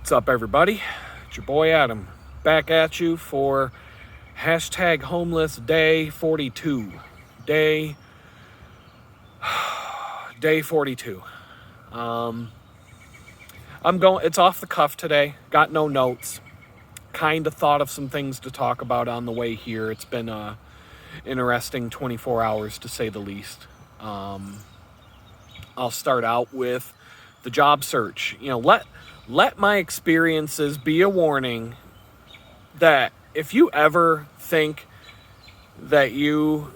What's up, everybody? It's your boy Adam, back at you for hashtag homeless day 42. Day 42. It's off the cuff today. Got no notes. Kind of thought of some things to talk about on the way here. It's been a interesting 24 hours to say the least. I'll start out with the job search. Let my experiences be a warning that if you ever think that you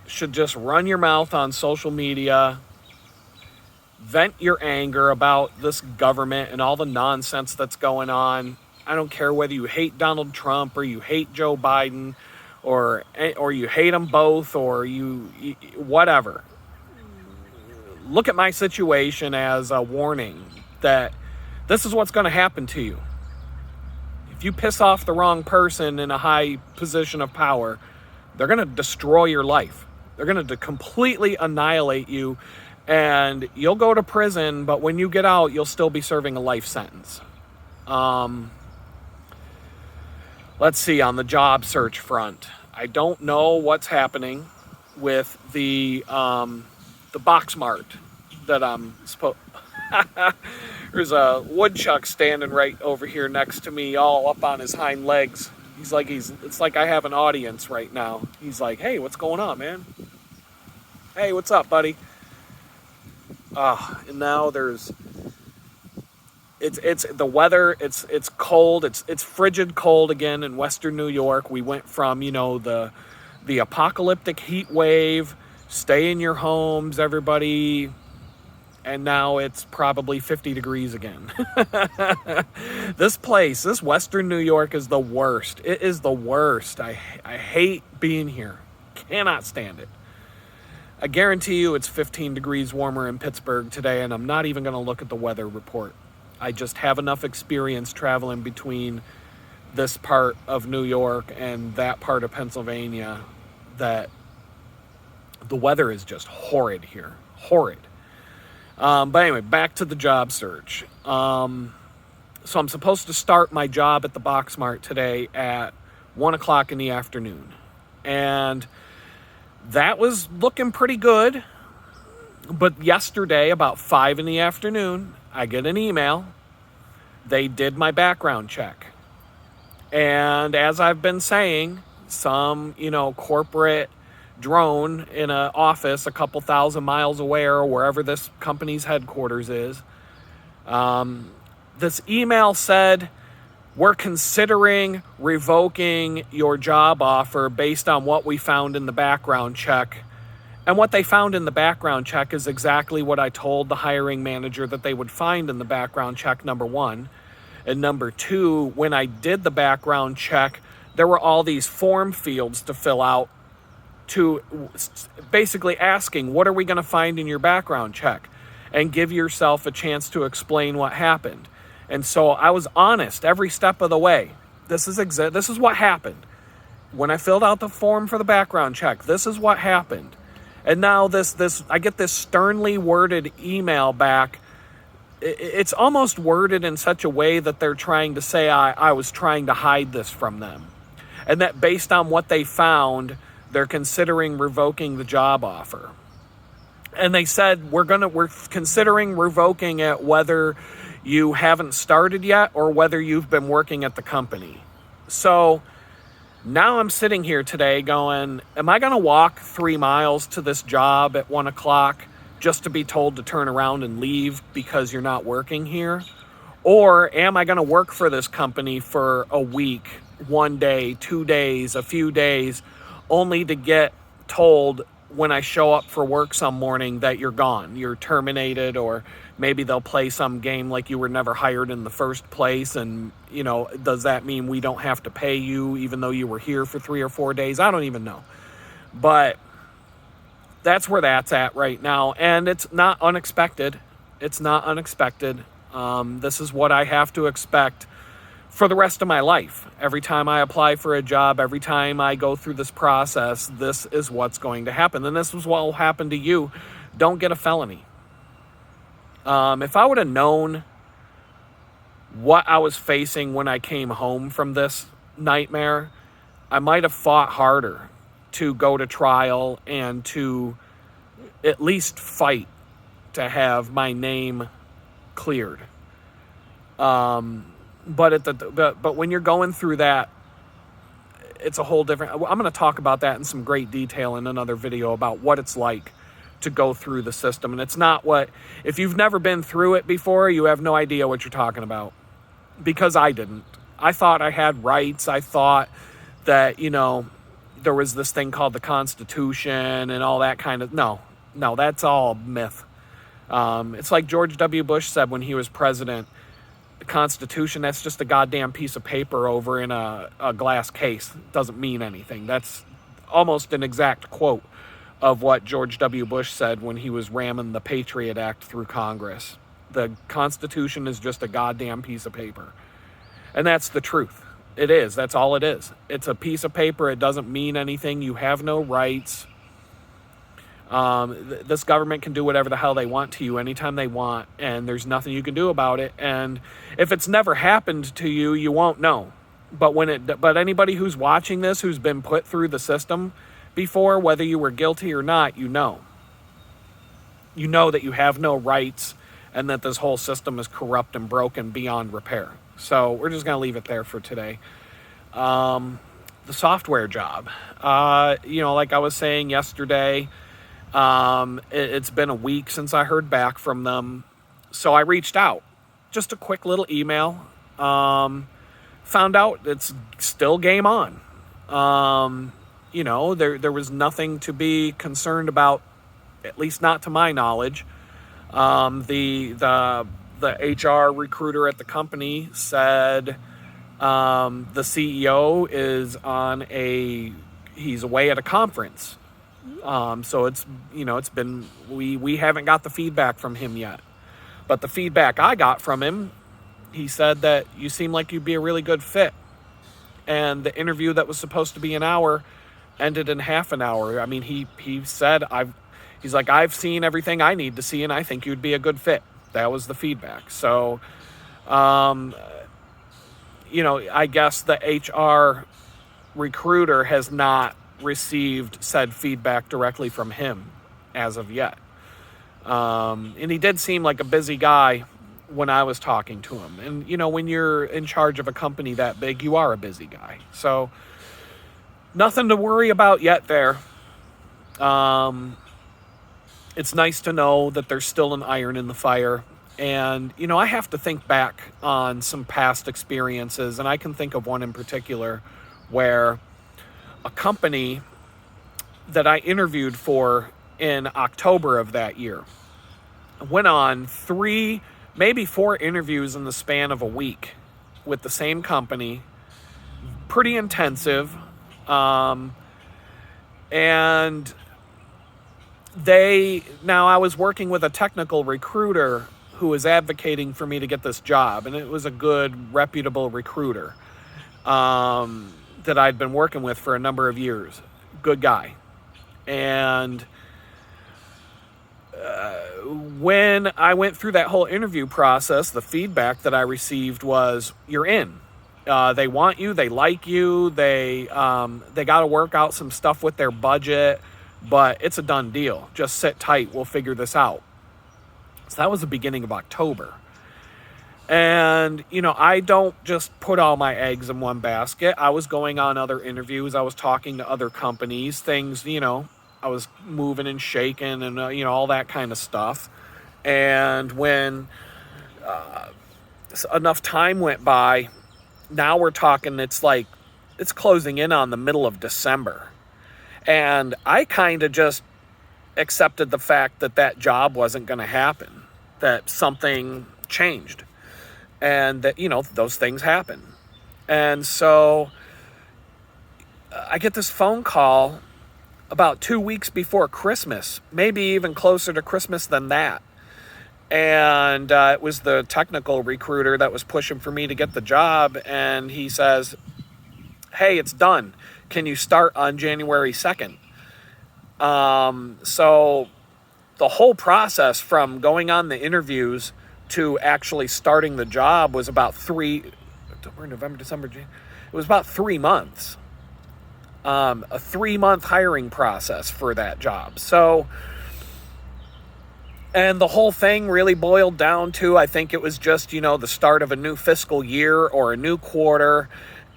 should just run your mouth on social media, vent your anger about this government and all the nonsense that's going on. I don't care whether you hate Donald Trump or you hate Joe Biden or you hate them both or you whatever. Look at my situation as a warning that this is what's going to happen to you. If you piss off the wrong person in a high position of power, they're going to destroy your life. They're going to completely annihilate you, and you'll go to prison, but when you get out, you'll still be serving a life sentence. Let's see, on the job search front, I don't know what's happening with the box mart that I'm supposed... There's a woodchuck standing right over here next to me, all up on his hind legs. It's like I have an audience right now. He's like, hey, what's going on, man? Hey, what's up, buddy? And now it's the weather, it's cold, it's frigid cold again in Western New York. We went from, the apocalyptic heat wave, stay in your homes, everybody, and now it's probably 50 degrees again. This Western New York is the worst. It is the worst. I hate being here. Cannot stand it. I guarantee you it's 15 degrees warmer in Pittsburgh today, and I'm not even going to look at the weather report. I just have enough experience traveling between this part of New York and that part of Pennsylvania that the weather is just horrid here. Horrid. But anyway, back to the job search. So I'm supposed to start my job at the Box Mart today at 1 o'clock in the afternoon. And that was looking pretty good. But yesterday, about 5 in the afternoon, I get an email. They did my background check. And as I've been saying, some, corporate drone in an office a couple thousand miles away or wherever this company's headquarters is. This email said, we're considering revoking your job offer based on what we found in the background check. And what they found in the background check is exactly what I told the hiring manager that they would find in the background check, number one. And number two, when I did the background check, there were all these form fields to fill out to basically asking, what are we going to find in your background check? And give yourself a chance to explain what happened. And so I was honest every step of the way. This is what happened. When I filled out the form for the background check, this is what happened. And now I get this sternly worded email back. It's almost worded in such a way that they're trying to say I was trying to hide this from them. And that based on what they found, they're considering revoking the job offer. And they said, we're considering revoking it whether you haven't started yet or whether you've been working at the company. So now I'm sitting here today going, am I going to walk 3 miles to this job at 1 o'clock just to be told to turn around and leave because you're not working here? Or am I going to work for this company for a week, 1 day, 2 days, a few days, only to get told when I show up for work some morning that you're gone, you're terminated, or maybe they'll play some game like you were never hired in the first place, and, does that mean we don't have to pay you even though you were here for 3 or 4 days? I don't even know. But that's where that's at right now, and it's not unexpected. It's not unexpected. This is what I have to expect for the rest of my life. Every time I apply for a job, every time I go through this process, this is what's going to happen. And this is what will happen to you. Don't get a felony. If I would have known what I was facing when I came home from this nightmare, I might have fought harder to go to trial and to at least fight to have my name cleared. But when you're going through that, it's a whole different. I'm going to talk about that in some great detail in another video about what it's like to go through the system. And it's not what, if you've never been through it before, you have no idea what you're talking about. Because I didn't. I thought I had rights. I thought that, there was this thing called the Constitution and all that kind of, no, that's all myth. It's like George W. Bush said when he was president, the Constitution, that's just a goddamn piece of paper over in a glass case. It doesn't mean anything. That's almost an exact quote of what George W. Bush said when he was ramming the Patriot Act through Congress. The Constitution is just a goddamn piece of paper. And that's the truth. It is. That's all it is. It's a piece of paper. It doesn't mean anything. You have no rights. This government can do whatever the hell they want to you anytime they want, and there's nothing you can do about it. And if it's never happened to you, you won't know. But anybody who's watching this, who's been put through the system before, whether you were guilty or not, you know that you have no rights and that this whole system is corrupt and broken beyond repair. So we're just going to leave it there for today. The software job, like I was saying yesterday, it's been a week since I heard back from them. So I reached out, just a quick little email, found out it's still game on. There was nothing to be concerned about, at least not to my knowledge. The HR recruiter at the company said, the CEO is he's away at a conference. So it's been, we haven't got the feedback from him yet, but the feedback I got from him, he said that you seem like you'd be a really good fit. And the interview that was supposed to be an hour ended in half an hour. I mean, he said, he's like, I've seen everything I need to see, and I think you'd be a good fit. That was the feedback. So, I guess the HR recruiter has not received said feedback directly from him as of yet. And he did seem like a busy guy when I was talking to him. And, when you're in charge of a company that big, you are a busy guy. So nothing to worry about yet there. It's nice to know that there's still an iron in the fire. And, I have to think back on some past experiences, and I can think of one in particular where a company that I interviewed for in October of that year went on 3, maybe 4 interviews in the span of a week with the same company, pretty intensive. And I was working with a technical recruiter who was advocating for me to get this job, and it was a good, reputable recruiter that I'd been working with for a number of years. Good guy. And when I went through that whole interview process, the feedback that I received was, you're in. They want you, they like you, they got to work out some stuff with their budget, but it's a done deal. Just sit tight, we'll figure this out. So that was the beginning of October. And, I don't just put all my eggs in one basket. I was going on other interviews. I was talking to other companies, things, I was moving and shaking and, all that kind of stuff. And when enough time went by, now we're talking, it's closing in on the middle of December. And I kind of just accepted the fact that job wasn't going to happen, that something changed. And that, those things happen. And so I get this phone call about 2 weeks before Christmas, maybe even closer to Christmas than that. And it was the technical recruiter that was pushing for me to get the job. And he says, hey, it's done. Can you start on January 2nd? So the whole process from going on the interviews to actually starting the job was about November, December, January. It was about 3 months. A 3-month hiring process for that job. So, and the whole thing really boiled down to, I think it was just, the start of a new fiscal year or a new quarter,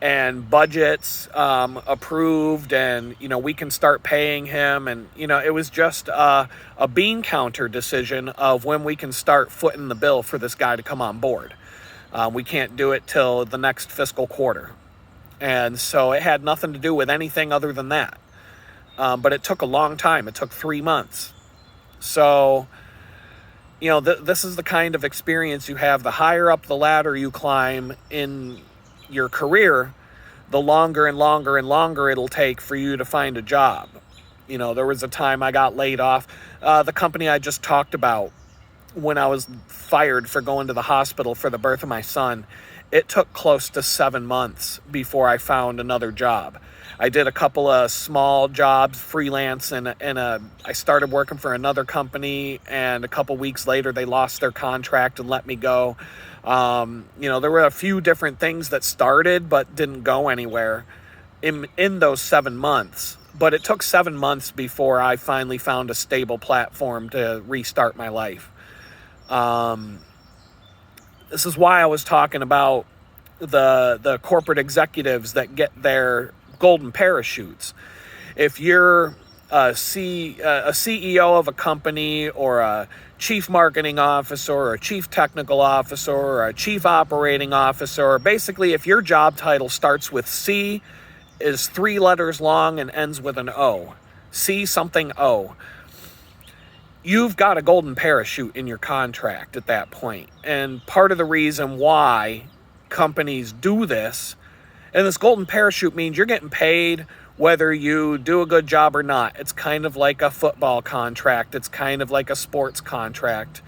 and budgets approved, and, we can start paying him. And, it was just a bean counter decision of when we can start footing the bill for this guy to come on board. We can't do it till the next fiscal quarter. And so it had nothing to do with anything other than that. But it took a long time. It took 3 months. So, this is the kind of experience you have. The higher up the ladder you climb in your career, the longer and longer and longer it'll take for you to find a job. There was a time I got laid off. The company I just talked about, when I was fired for going to the hospital for the birth of my son, it took close to 7 months before I found another job. I did a couple of small jobs, freelance, and I started working for another company, and a couple weeks later they lost their contract and let me go. There were a few different things that started but didn't go anywhere in those 7 months. But it took 7 months before I finally found a stable platform to restart my life. This is why I was talking about the corporate executives that get their golden parachutes. If you're a CEO of a company, or a chief marketing officer, or a chief technical officer, or a chief operating officer, or basically if your job title starts with C, is 3 letters long, and ends with an O, C something O, you've got a golden parachute in your contract at that point. And part of the reason why companies do this, and this golden parachute means you're getting paid whether you do a good job or not. It's kind of like a football contract. It's kind of like a sports contract.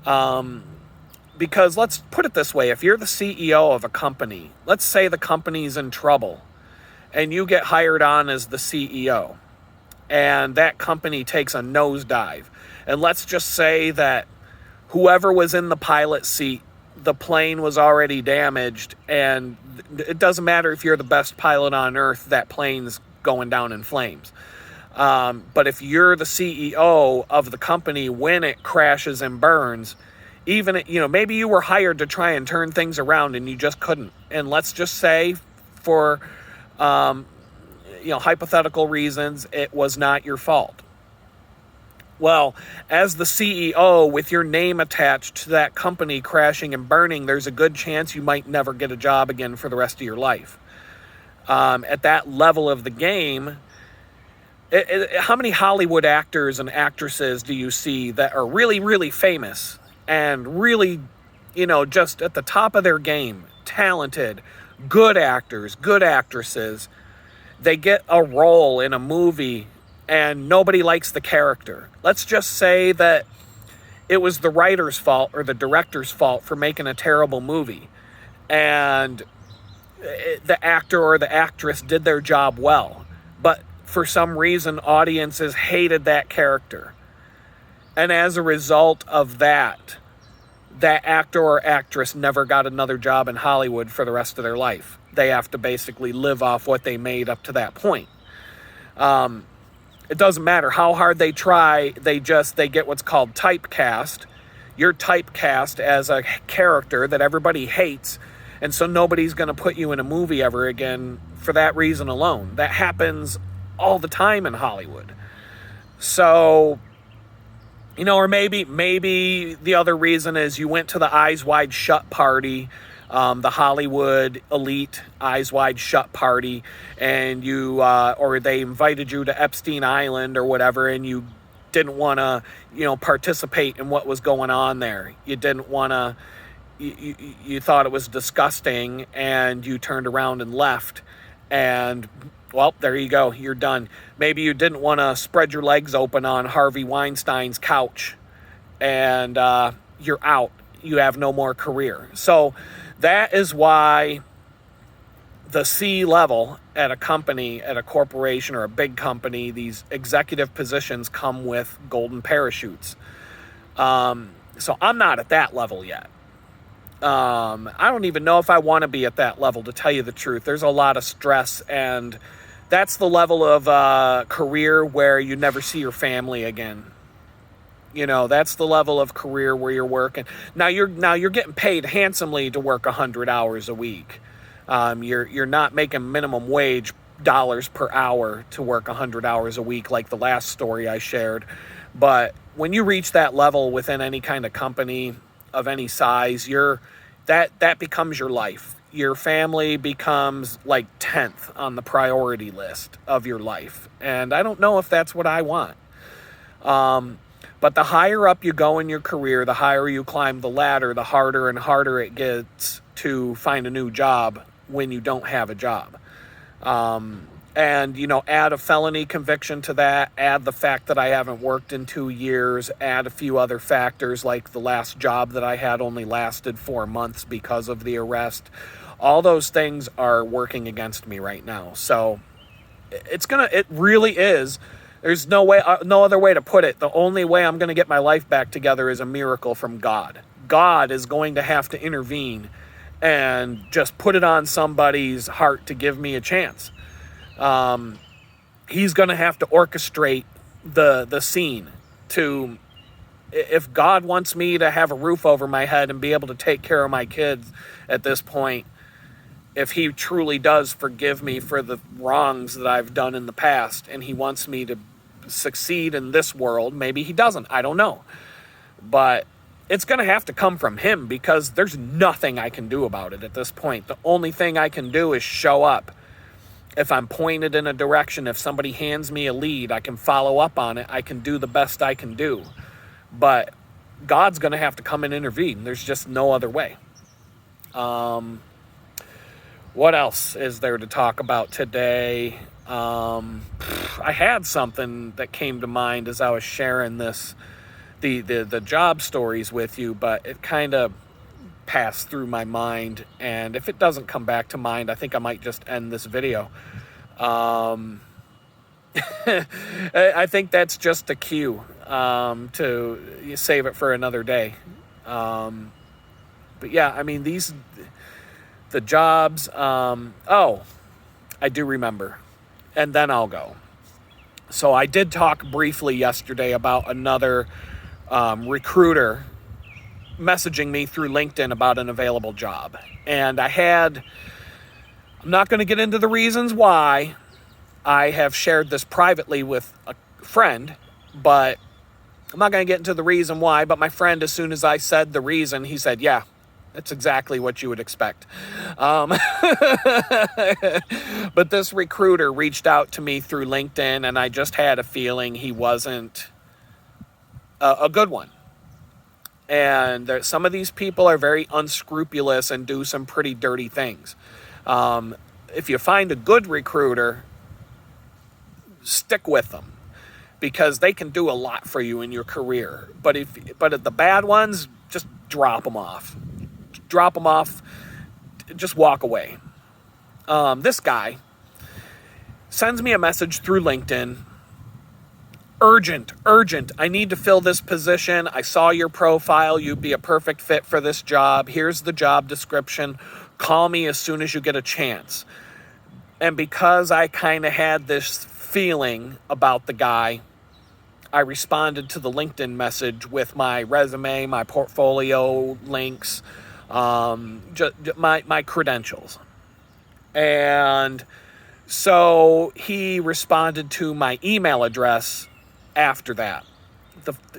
Because let's put it this way. If you're the CEO of a company, let's say the company's in trouble and you get hired on as the CEO, and that company takes a nosedive. And let's just say that whoever was in the pilot seat, the plane was already damaged, and it doesn't matter if you're the best pilot on earth, that plane's going down in flames. But if you're the CEO of the company when it crashes and burns, even, maybe you were hired to try and turn things around and you just couldn't. And let's just say for, hypothetical reasons, it was not your fault. Well, as the CEO with your name attached to that company crashing and burning, there's a good chance you might never get a job again for the rest of your life. At that level of the game, how many Hollywood actors and actresses do you see that are really, really famous and really, just at the top of their game, talented, good actors, good actresses? They get a role in a movie and nobody likes the character. Let's just say that it was the writer's fault or the director's fault for making a terrible movie, and the actor or the actress did their job well, but for some reason audiences hated that character. And as a result of that actor or actress never got another job in Hollywood for the rest of their life. They have to basically live off what they made up to that point. It doesn't matter how hard they try, they get what's called typecast. You're typecast as a character that everybody hates, and so nobody's going to put you in a movie ever again for that reason alone. That happens all the time in Hollywood. So, or maybe the other reason is you went to the Eyes Wide Shut party, the Hollywood elite Eyes Wide Shut party, and you, or they invited you to Epstein Island or whatever, and you didn't want to, participate in what was going on there. You didn't want to, you thought it was disgusting, and you turned around and left, and, well, there you go, you're done. Maybe you didn't want to spread your legs open on Harvey Weinstein's couch, and you're out. You have no more career. So that is why the C level at a company, at a corporation or a big company, these executive positions come with golden parachutes. So I'm not at that level yet. I don't even know if I want to be at that level, to tell you the truth. There's a lot of stress, and that's the level of career where you never see your family again. You know, that's the level of career where you're working. Now you're getting paid handsomely to work 100 hours a week. You're not making minimum wage dollars per hour to work 100 hours a week like the last story I shared. But when you reach that level within any kind of company of any size, that becomes your life. Your family becomes like 10th on the priority list of your life. And I don't know if that's what I want. But the higher up you go in your career, the higher you climb the ladder, the harder and harder it gets to find a new job when you don't have a job. And, you know, add a felony conviction to that, add the fact that I haven't worked in 2 years, add a few other factors like the last job that I had only lasted 4 months because of the arrest. All those things are working against me right now. So it really is. There's no other way to put it. The only way I'm going to get my life back together is a miracle from God. God is going to have to intervene and just put it on somebody's heart to give me a chance. He's going to have to orchestrate the scene to, if God wants me to have a roof over my head and be able to take care of my kids at this point, if he truly does forgive me for the wrongs that I've done in the past and he wants me to succeed in this world, maybe he doesn't, I don't know. But it's going to have to come from him because there's nothing I can do about it at this point. The only thing I can do is show up. If I'm pointed in a direction, if somebody hands me a lead, I can follow up on it. I can do the best I can do. But God's going to have to come and intervene. There's just no other way. What else is there to talk about today? I had something that came to mind as I was sharing the job stories with you, but it kind of passed through my mind, and if it doesn't come back to mind, I think I might just end this video. I think that's just a cue to save it for another day. But yeah, I mean, the jobs, I do remember, and then I'll go. So I did talk briefly yesterday about another recruiter messaging me through LinkedIn about an available job. And I'm not going to get into the reasons why. I have shared this privately with a friend, but I'm not going to get into the reason why. But my friend, as soon as I said the reason, he said, yeah, that's exactly what you would expect. But this recruiter reached out to me through LinkedIn, and I just had a feeling he wasn't a good one. And some of these people are very unscrupulous and do some pretty dirty things. If you find a good recruiter, stick with them because they can do a lot for you in your career. But if the bad ones, just drop them off. Drop them off. Just walk away. This guy sends me a message through LinkedIn. Urgent. I need to fill this position. I saw your profile. You'd be a perfect fit for this job. Here's the job description. Call me as soon as you get a chance. And because I kind of had this feeling about the guy, I responded to the LinkedIn message with my resume, my portfolio links, my credentials. And so he responded to my email address after that,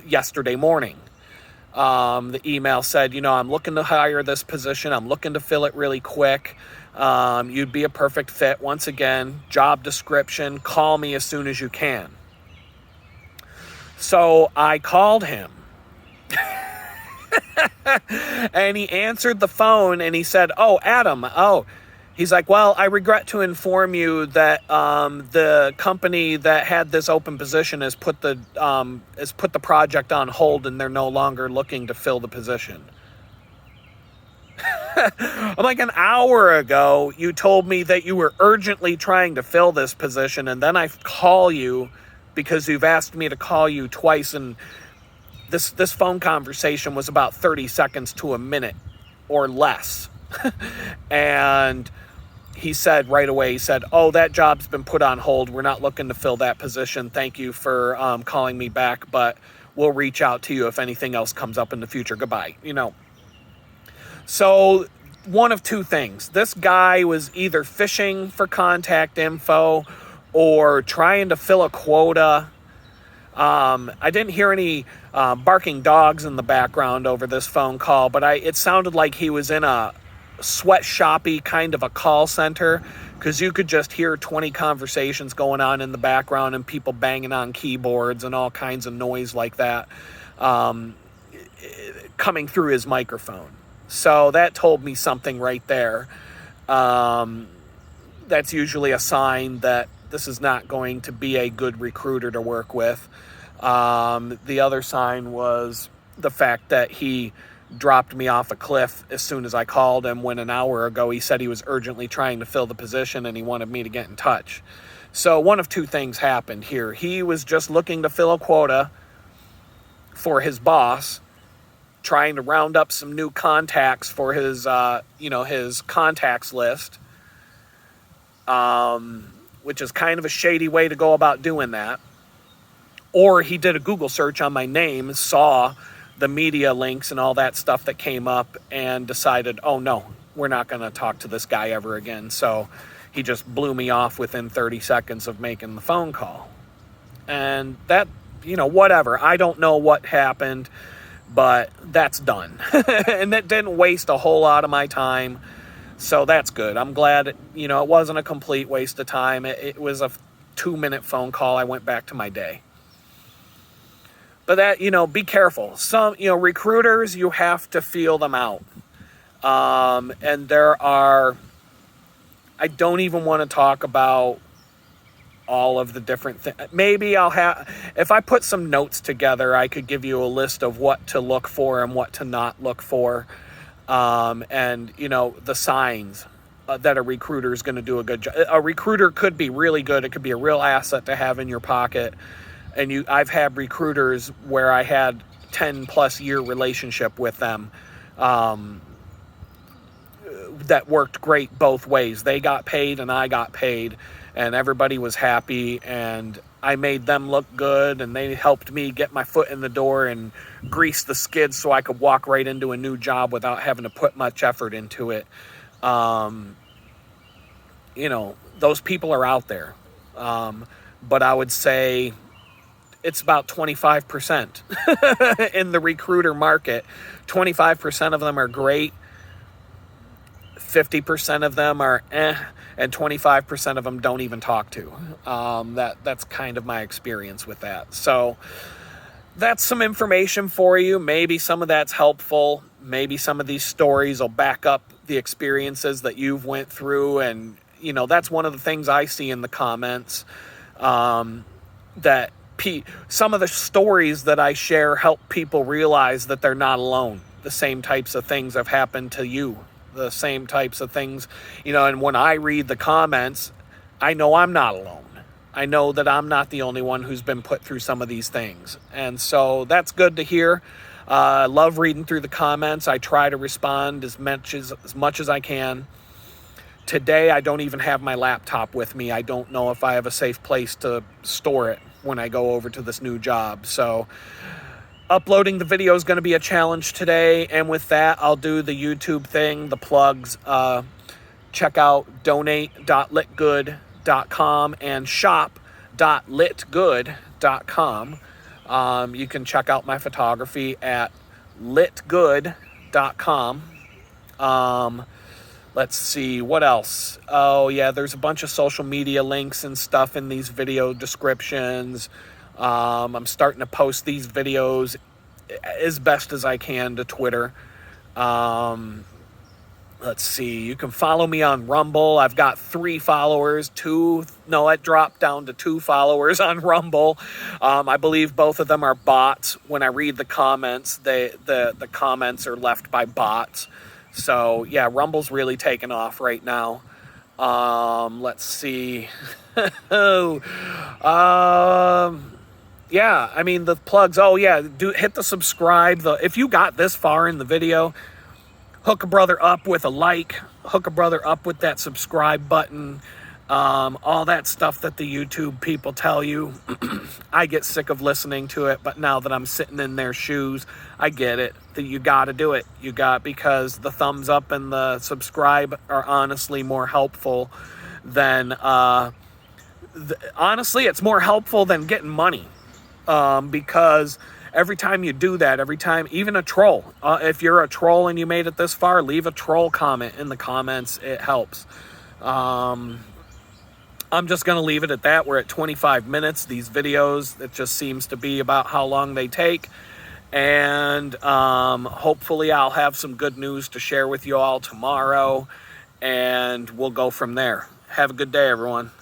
yesterday morning. The email said, I'm looking to hire this position. I'm looking to fill it really quick. You'd be a perfect fit. Once again, job description, call me as soon as you can. So I called him and he answered the phone and he said, "Oh, Adam, he's like, well, I regret to inform you that the company that had this open position has put the project on hold and they're no longer looking to fill the position." I'm like, an hour ago, you told me that you were urgently trying to fill this position, and then I call you because you've asked me to call you twice, and This phone conversation was about 30 seconds to a minute or less. And he said right away, he said, "Oh, that job's been put on hold. We're not looking to fill that position. Thank you for calling me back, but we'll reach out to you if anything else comes up in the future. Goodbye." So one of two things. This guy was either fishing for contact info or trying to fill a quota. I didn't hear any barking dogs in the background over this phone call, but it sounded like he was in a sweatshoppy kind of a call center, because you could just hear 20 conversations going on in the background and people banging on keyboards and all kinds of noise like that coming through his microphone. So that told me something right there. That's usually a sign that this is not going to be a good recruiter to work with. The other sign was the fact that he dropped me off a cliff as soon as I called him, when an hour ago he said he was urgently trying to fill the position and he wanted me to get in touch. So one of two things happened here. He was just looking to fill a quota for his boss, trying to round up some new contacts for his, his contacts list, which is kind of a shady way to go about doing that. Or he did a Google search on my name, saw the media links and all that stuff that came up, and decided, oh no, we're not going to talk to this guy ever again. So he just blew me off within 30 seconds of making the phone call. And that, whatever. I don't know what happened, but that's done. And that didn't waste a whole lot of my time. So that's good. I'm glad, it wasn't a complete waste of time. It was a 2-minute phone call. I went back to my day. But that, be careful. Some, recruiters, you have to feel them out. And there are, I don't even want to talk about all of the different things. Maybe if I put some notes together, I could give you a list of what to look for and what to not look for. And, the signs that a recruiter is going to do a good job. A recruiter could be really good. It could be a real asset to have in your pocket. And I've had recruiters where I had 10 plus year relationship with them that worked great both ways. They got paid and I got paid, and everybody was happy, and I made them look good, and they helped me get my foot in the door and grease the skids so I could walk right into a new job without having to put much effort into it. Those people are out there. But I would say it's about 25% in the recruiter market. 25% of them are great. 50% of them are and 25% of them don't even talk to. That's kind of my experience with that. So that's some information for you. Maybe some of that's helpful. Maybe some of these stories will back up the experiences that you've went through. And, that's one of the things I see in the comments, that some of the stories that I share help people realize that they're not alone. The same types of things have happened to you. The same types of things, and when I read the comments, I know I'm not alone. I know that I'm not the only one who's been put through some of these things. And so that's good to hear. I love reading through the comments. I try to respond as much as I can. Today, I don't even have my laptop with me. I don't know if I have a safe place to store it when I go over to this new job. So uploading the video is going to be a challenge today. And with that, I'll do the YouTube thing, the plugs. Check out donate.litgood.com and shop.litgood.com. You can check out my photography at litgood.com. Let's see, what else? Oh, yeah, there's a bunch of social media links and stuff in these video descriptions. I'm starting to post these videos as best as I can to Twitter. Let's see, you can follow me on Rumble. I've got 3 followers, it dropped down to 2 followers on Rumble. I believe both of them are bots. When I read the comments, the comments are left by bots. So, yeah, Rumble's really taking off right now. Let's see. Yeah, I mean, the plugs. Oh, yeah, hit the subscribe. If you got this far in the video, hook a brother up with a like, hook a brother up with that subscribe button, all that stuff that the YouTube people tell you. I get sick of listening to it, but now that I'm sitting in their shoes, I get it. That you got to do it. Because the thumbs up and the subscribe are honestly more helpful than, honestly, it's more helpful than getting money. Because every time you do that, even a troll, if you're a troll and you made it this far, leave a troll comment in the comments. It helps. I'm just going to leave it at that. We're at 25 minutes. These videos, it just seems to be about how long they take. And hopefully I'll have some good news to share with you all tomorrow. And we'll go from there. Have a good day, everyone.